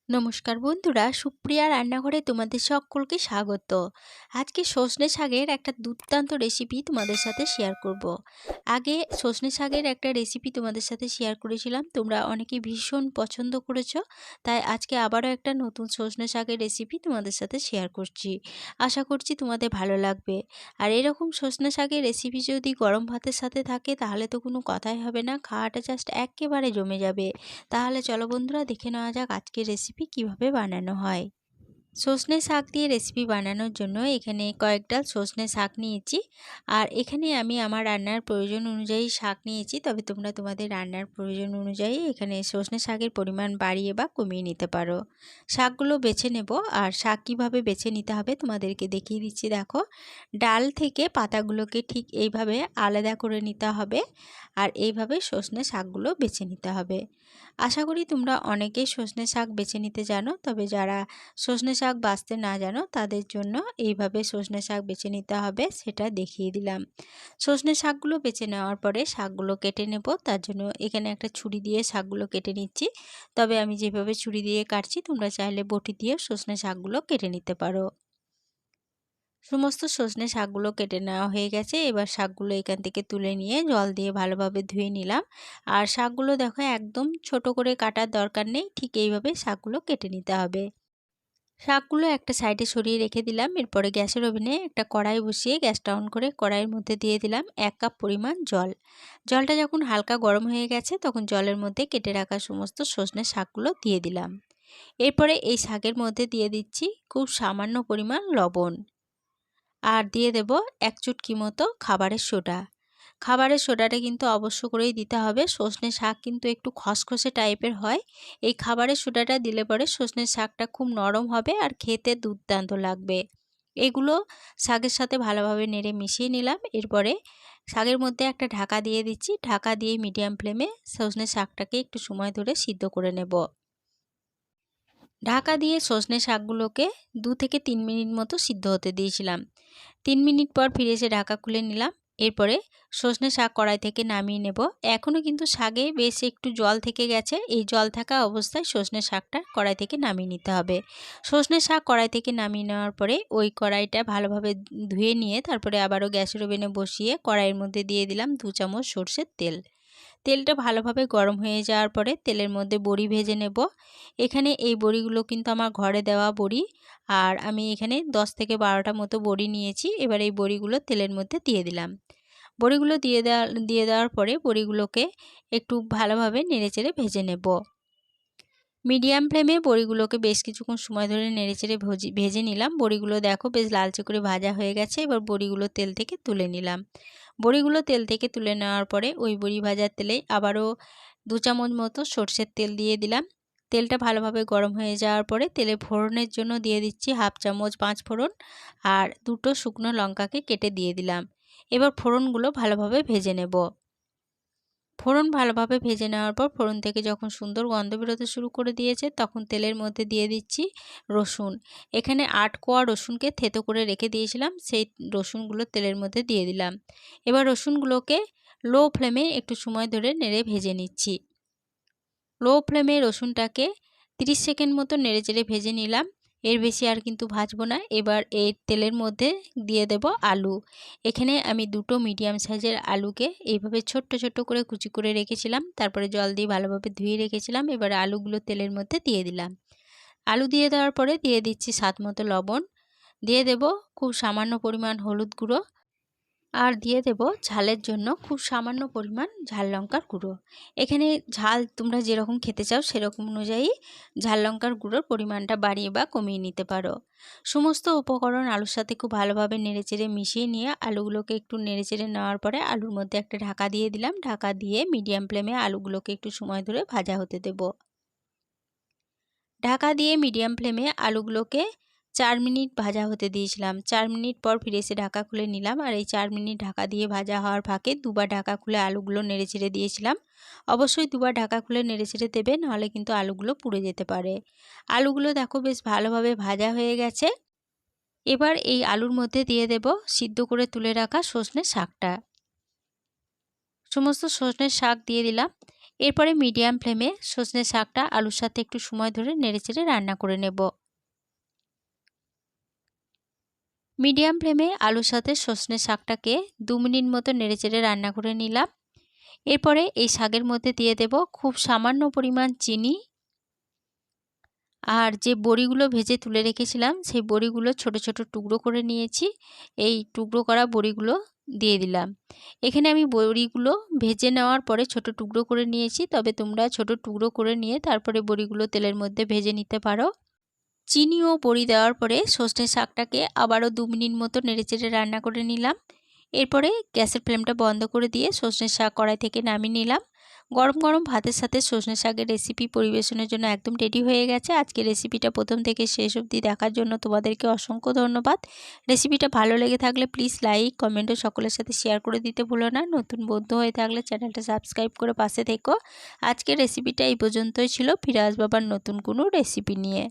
নমস্কার বন্ধুরা, সুপ্রিয়া রান্নাঘরে তোমাদের সকলকে স্বাগত। আজকে সজনে শাকের একটা দুর্দান্ত রেসিপি তোমাদের সাথে শেয়ার করব। আগে সজনে শাকের একটা রেসিপি তোমাদের সাথে শেয়ার করেছিলাম, তোমরা অনেকে ভীষণ পছন্দ করেছো। তাই আজকে আবারও একটা নতুন সজনে শাকের রেসিপি তোমাদের সাথে শেয়ার করছি। আশা করছি তোমাদের ভালো লাগবে। আর এরকম সজনে শাকের রেসিপি যদি গরম ভাতের সাথে থাকে তাহলে তো কোনো কথাই হবে না, খাওয়াটা জাস্ট একেবারে জমে যাবে। তাহলে চলো বন্ধুরা, দেখে নেওয়া যাক আজকের রেসিপি কিভাবে বানানো হয়। সজনে শাক দিয়ে রেসিপি বানানোর জন্য এখানে কয়েক ডাল সজনে শাক নিয়েছি। আর এখানে আমি আমার রান্নার প্রয়োজন অনুযায়ী শাক নিয়েছি, তবে তোমরা তোমাদের রান্নার প্রয়োজন অনুযায়ী এখানে সজনে শাকের পরিমাণ বাড়িয়ে বা কমিয়ে নিতে পারো। শাকগুলো বেছে নেব। আর শাক কীভাবে বেছে নিতে হবে তোমাদেরকে দেখিয়ে দিচ্ছি। দেখো, ডাল থেকে পাতাগুলোকে ঠিক এইভাবে আলাদা করে নিতে হবে। আর এইভাবে সজনে শাকগুলো বেছে নিতে হবে। আশা করি তোমরা অনেকেই সজনে শাক বেছে নিতে জানো, তবে যারা সজনে শাক বাছতে না জানো তাদের জন্য এইভাবে সজনে শাক বেছে নিতে হবে, সেটা দেখিয়ে দিলাম। সজনে শাকগুলো বেছে নেওয়ার পরে শাকগুলো কেটে নেব। তার জন্য এখানে একটা ছুরি দিয়ে শাকগুলো কেটে নিচ্ছি। তবে আমি যেভাবে ছুরি দিয়ে কাটছি তোমরা চাইলে বটি দিয়ে সজনে শাকগুলো কেটে নিতে পারো। সমস্ত সজনে শাকগুলো কেটে নেওয়া হয়ে গেছে। এবার শাকগুলো এখান থেকে তুলে নিয়ে জল দিয়ে ভালোভাবে ধুয়ে নিলাম। আর শাকগুলো দেখো, একদম ছোট করে কাটার দরকার নেই, ঠিক এইভাবে শাকগুলো কেটে নিতে হবে। শাকগুলো একটা সাইডে সরিয়ে রেখে দিলাম। এরপরে গ্যাসের ওভেনে একটা কড়াই বসিয়ে গ্যাসটা অন করে কড়াইয়ের মধ্যে দিয়ে দিলাম 1 কাপ পরিমাণ জল। জলটা যখন হালকা গরম হয়ে গেছে তখন জলের মধ্যে কেটে রাখা সমস্ত সজনে শাকগুলো দিয়ে দিলাম। এরপরে এই শাকের মধ্যে দিয়ে দিচ্ছি খুব সামান্য পরিমাণ লবণ। আর দিয়ে দেব 1 চুটকি মতো খাবারের সোডা। খাবারের সোডাটা কিন্তু অবশ্য করেই দিতে হবে। সজনে শাক কিন্তু একটু খসখসে টাইপের হয়। এই খাবারের সোডাটা দিলে পরে সজনে শাকটা খুব নরম হবে আর খেতে দুর্দান্ত লাগবে। এগুলো শাকের সাথে ভালোভাবে নেড়ে মিশিয়ে নিলাম। এরপরে শাকের মধ্যে একটা ঢাকা দিয়ে দিচ্ছি। ঢাকা দিয়ে মিডিয়াম ফ্লেমে সজনে শাকটাকে একটু সময় ধরে সিদ্ধ করে নেব। ঢাকা দিয়ে সজনে শাকগুলোকে 2 থেকে 3 মিনিট মতো সিদ্ধ হতে দিয়েছিলাম। 3 মিনিট পর ফিরে এসে ঢাকা খুলে নিলাম। এরপরে সজনে শাক কড়াই থেকে নামিয়ে নেব। এখনও কিন্তু শাকে বেশ একটু জল থেকে গেছে। এই জল থাকা অবস্থায় সজনে শাকটা কড়াই থেকে নামিয়ে নিতে হবে। সজনে শাক কড়াই থেকে নামিয়ে নেওয়ার পরে ওই কড়াইটা ভালোভাবে ধুয়ে নিয়ে তারপরে আবারও গ্যাসের ওভেনে বসিয়ে কড়াইয়ের মধ্যে দিয়ে দিলাম 2 চামচ সরষের তেল। তেলটা ভালোভাবে গরম হয়ে যাওয়ার পরে তেলের মধ্যে বড়ি ভেজে নেব। এখানে এই বড়িগুলো কিন্তু আমার ঘরে দেওয়া বড়ি। আর আমি এখানে 10 থেকে 12টা মতো বড়ি নিয়েছি। এবার এই বড়িগুলো তেলের মধ্যে দিয়ে দিলাম। বড়িগুলো দিয়ে দেওয়ার পরে বড়িগুলোকে একটু ভালোভাবে নেড়েচেড়ে ভেজে নেব। মিডিয়াম ফ্লেমে বড়িগুলোকে বেশ কিছুক্ষণ সময় ধরে নেড়েচেড়ে ভেজে নিলাম। বড়িগুলো দেখো বেশ লালচে করে ভাজা হয়ে গেছে। এবার বড়িগুলো তেল থেকে তুলে নিলাম। বড়িগুলো তেল থেকে তুলে নেওয়ার পরে ওই বড়ি ভাজার তেলে আবারও 2 চামচ মতো সরষের তেল দিয়ে দিলাম। তেলটা ভালোভাবে গরম হয়ে যাওয়ার পরে তেলে ফোড়নের জন্য দিয়ে দিচ্ছি 1/2 চামচ 5 ফোড়ন আর 2টো শুকনো লঙ্কাকে কেটে দিয়ে দিলাম। এবার ফোড়নগুলো ভালোভাবে ভেজে নেব। ফোড়ন ভালোভাবে ভেজে নেওয়ার পর ফোড়ন থেকে যখন সুন্দর গন্ধ বেরোতে শুরু করে দিয়েছে তখন তেলের মধ্যে দিয়ে দিচ্ছি রসুন। এখানে 8 কোয়া রসুনকে থেতো করে রেখে দিয়েছিলাম, সেই রসুনগুলো তেলের মধ্যে দিয়ে দিলাম। এবার রসুনগুলোকে লো ফ্লেমে একটু সময় ধরে নেড়ে ভেজে নিচ্ছি। লো ফ্লেমে রসুনটাকে 30 সেকেন্ড মতো নেড়েচেড়ে ভেজে নিলাম। এর বেশি আর কিন্তু ভাজবো না। এবার এই তেলের মধ্যে দিয়ে দেব আলু। এখানে আমি 2টো মিডিয়াম সাইজের আলুকে এইভাবে ছোট্ট ছোট্ট করে কুচি করে রেখেছিলাম। তারপরে জল দিয়ে ভালোভাবে ধুয়ে রেখেছিলাম। এবার আলুগুলো তেলের মধ্যে দিয়ে দিলাম। আলু দিয়ে দেওয়ার পরে দিয়ে দিচ্ছি স্বাদ মতো লবণ। দিয়ে দেব খুব সামান্য পরিমাণ হলুদ গুঁড়ো। আর দিয়ে দেব ঝালের জন্য খুব সামান্য পরিমাণ ঝাল লঙ্কার গুঁড়ো। এখানে ঝাল তোমরা যেরকম খেতে চাও সেরকম অনুযায়ী ঝাল লঙ্কার গুঁড়োর পরিমাণটা বাড়িয়ে বা কমিয়ে নিতে পারো। সমস্ত উপকরণ আলুর সাথে খুব ভালোভাবে নেড়েচেড়ে মিশিয়ে নিয়ে আলুগুলোকে একটু নেড়েচেড়ে নেওয়ার পরে আলুর মধ্যে একটা ঢাকা দিয়ে দিলাম। ঢাকা দিয়ে মিডিয়াম ফ্লেমে আলুগুলোকে একটু সময় ধরে ভাজা হতে দেব। ঢাকা দিয়ে মিডিয়াম ফ্লেমে আলুগুলোকে 4 মিনিট ভাজা হতে দিয়েছিলাম। 4 মিনিট পর ফিরে এসে ঢাকা খুলে নিলাম। আর এই 4 মিনিট ঢাকা দিয়ে ভাজা হওয়ার ফাঁকে দুবার ঢাকা খুলে আলুগুলো নেড়েচেড়ে দিয়েছিলাম। অবশ্যই দুবার ঢাকা খুলে নেড়েচেড়ে দেবে, নাহলে কিন্তু আলুগুলো পুড়ে যেতে পারে। আলুগুলো দেখো বেশ ভালোভাবে ভাজা হয়ে গেছে। এবার এই আলুর মধ্যে দিয়ে দেব সিদ্ধ করে তুলে রাখা সজনে শাকটা। সমস্ত সজনের শাক দিয়ে দিলাম। এরপরে মিডিয়াম ফ্লেমে সজনে শাকটা আলুর সাথে একটু সময় ধরে নেড়েচেড়ে রান্না করে নেব। মিডিয়াম ফ্লেমে আলুর সাথে সজনে শাকটাকে 2 মিনিট মতো নেড়েচেড়ে রান্না করে নিলাম। এরপরে এই শাকের মধ্যে দিয়ে দেব খুব সামান্য পরিমাণ চিনি, আর যে বড়িগুলো ভেজে তুলে রেখেছিলাম সেই বড়িগুলো ছোট ছোট টুকরো করে নিয়েছি। এই টুকরো করা বড়িগুলো দিয়ে দিলাম। এখানে আমি বড়িগুলো ভেজে নেওয়ার পরে ছোট টুকরো করে নিয়েছি, তবে তোমরা ছোট টুকরো করে নিয়ে তারপরে বড়িগুলো তেলের মধ্যে ভেজে নিতে পারো। চিনি ও বড়ি দেওয়ার পরে সজনে শাকটাকে আবারও 2 মিনিট মতো নেড়েচেড়ে রান্না করে নিলাম। এরপরে গ্যাসের ফ্লেমটা বন্ধ করে দিয়ে সজনে শাক কড়াই থেকে নামিয়ে নিলাম। গরম গরম ভাতের সাথে সজনে শাকের রেসিপি পরিবেশনের জন্য একদম রেডি হয়ে গেছে। আজকে রেসিপিটা প্রথম থেকে শেষ অবধি দেখার জন্য তোমাদেরকে অসংখ্য ধন্যবাদ। রেসিপিটা ভালো লেগে থাকলে প্লিজ লাইক কমেন্ট ও সকলের সাথে শেয়ার করে দিতে ভুলো না। নতুন বন্ধু হয়ে থাকলে চ্যানেলটা সাবস্ক্রাইব করে পাশে থেকো। আজকের রেসিপিটা এই পর্যন্তই ছিল। ফিরে আসবো আবার নতুন কোনো রেসিপি নিয়ে।